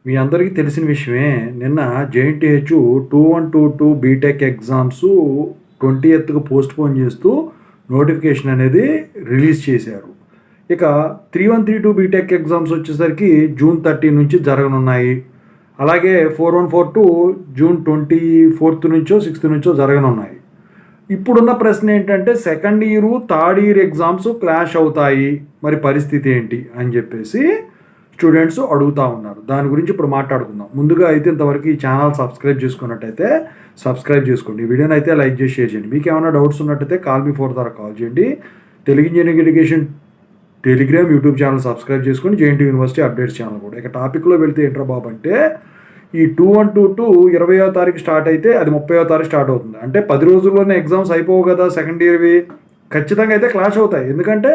మీ అందరికీ తెలిసిన విషయమే. నిన్న జేఎన్‌టీహెచ్ 2122 బీటెక్ ఎగ్జామ్స్ 20థ్‌కి పోస్ట్‌పోన్ చేస్తూ నోటిఫికేషన్ అనేది రిలీజ్ చేశారు. ఇక 3132 బీటెక్ ఎగ్జామ్స్ వచ్చేసరికి జూన్ 30 నుంచి జరగనున్నాయి. అలాగే 4142 జూన్ 24థ్ నుంచో 6థ్ నుంచో జరగనున్నాయి. ఇప్పుడున్న ప్రశ్న ఏంటంటే second year, third year exams clash అవుతాయి. మరి పరిస్థితి ఏంటి అని చెప్పేసి స్టూడెంట్స్ అడుగుతూ ఉన్నారు. దాని గురించి ఇప్పుడు మాట్లాడుకుందాం. ముందుగా అయితే ఇంతవరకు ఈ ఛానల్ సబ్స్క్రైబ్ చేసుకున్నట్టయితే సబ్స్క్రైబ్ చేసుకోండి. ఈ వీడియోని అయితే లైక్ చేసి షేర్ చేయండి. మీకు ఏమైనా డౌట్స్ ఉన్నట్టయితే కాల్ మీ ఫోర్ ద్వారా కాల్ చేయండి. Telugu engineering education Telegram YouTube channel subscribe చేసుకోండి. జేఎన్టీ యూనివర్సిటీ అప్డేట్స్ ఛానల్ కూడా. ఇక టాపిక్లో వెళ్తే ఏంట్రా బాబు అంటే ఈ 2122 20వ తారీఖు స్టార్ట్ అయితే అది 30వ తారీఖు స్టార్ట్ అవుతుంది. అంటే 10 రోజుల్లోనే ఎగ్జామ్స్ అయిపోవు కదా సెకండ్ ఇయర్వి. ఖచ్చితంగా అయితే క్లాష్ అవుతాయి. ఎందుకంటే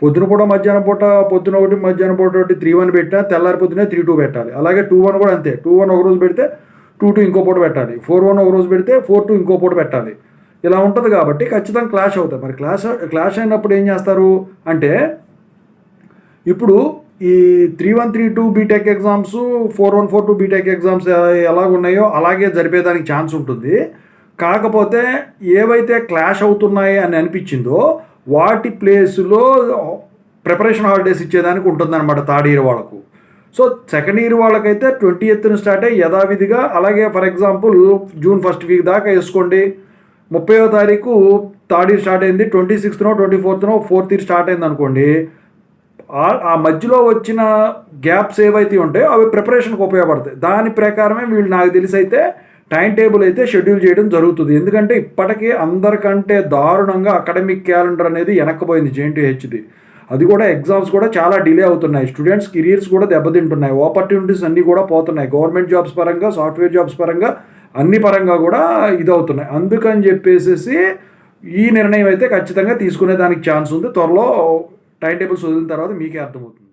పొద్దున పూట మధ్యాహ్నం పూట పొద్దున ఒకటి మధ్యాహ్నం పూట ఒకటి 3-1 పెట్టినా తెల్లారి పొద్దునే 3-2 పెట్టాలి. అలాగే 2-1 కూడా అంతే. 2-1 ఒక రోజు పెడితే 2-2 ఇంకో పూట పెట్టాలి. 4-1 ఒక రోజు పెడితే 4-2 ఇంకో పూట పెట్టాలి. ఇలా ఉంటుంది కాబట్టి ఖచ్చితంగా క్లాష్ అవుతాయి. మరి క్లాష్ అయినప్పుడు ఏం చేస్తారు అంటే ఇప్పుడు ఈ 3132 బీటెక్ ఎగ్జామ్స్ 4142 బీటెక్ ఎగ్జామ్స్ ఎలాగ ఉన్నాయో అలాగే జరిపేదానికి ఛాన్స్ ఉంటుంది. కాకపోతే ఏవైతే క్లాష్ అవుతున్నాయి అని అనిపించిందో వాటి ప్లేస్లో ప్రిపరేషన్ హాలిడేస్ ఇచ్చేదానికి ఉంటుందన్నమాట థర్డ్ ఇయర్ వాళ్ళకు. సో సెకండ్ ఇయర్ వాళ్ళకైతే 20th స్టార్ట్ అయ్యి యథావిధిగా, అలాగే for example June 1st week దాకా వేసుకోండి. 30వ తారీఖు థర్డ్ ఇయర్ స్టార్ట్ అయింది, 26th 24th 4th year start అయింది అనుకోండి. ఆ మధ్యలో వచ్చిన గ్యాప్స్ ఏవైతే ఉంటాయో అవి ప్రిపరేషన్కి ఉపయోగపడతాయి. దాని ప్రకారమే వీళ్ళు నాకు తెలిసి అయితే టైం టేబుల్ అయితే షెడ్యూల్ చేయడం జరుగుతుంది. ఎందుకంటే ఇప్పటికీ అందరికంటే దారుణంగా అకాడమిక్ క్యాలెండర్ అనేది వెనక్కిపోయింది జేఎన్టీహెచ్ది. అది కూడా ఎగ్జామ్స్ కూడా చాలా డిలే అవుతున్నాయి. స్టూడెంట్స్ కెరియర్స్ కూడా దెబ్బతింటున్నాయి. ఆపర్చునిటీస్ అన్నీ కూడా పోతున్నాయి. గవర్నమెంట్ జాబ్స్ పరంగా, సాఫ్ట్వేర్ జాబ్స్ పరంగా, అన్ని పరంగా కూడా ఇదవుతున్నాయి. అందుకని చెప్పేసి ఈ నిర్ణయం అయితే ఖచ్చితంగా తీసుకునే దానికి ఛాన్స్ ఉంది. త్వరలో టైం టేబుల్స్ వదిలిన తర్వాత మీకే అర్థమవుతుంది.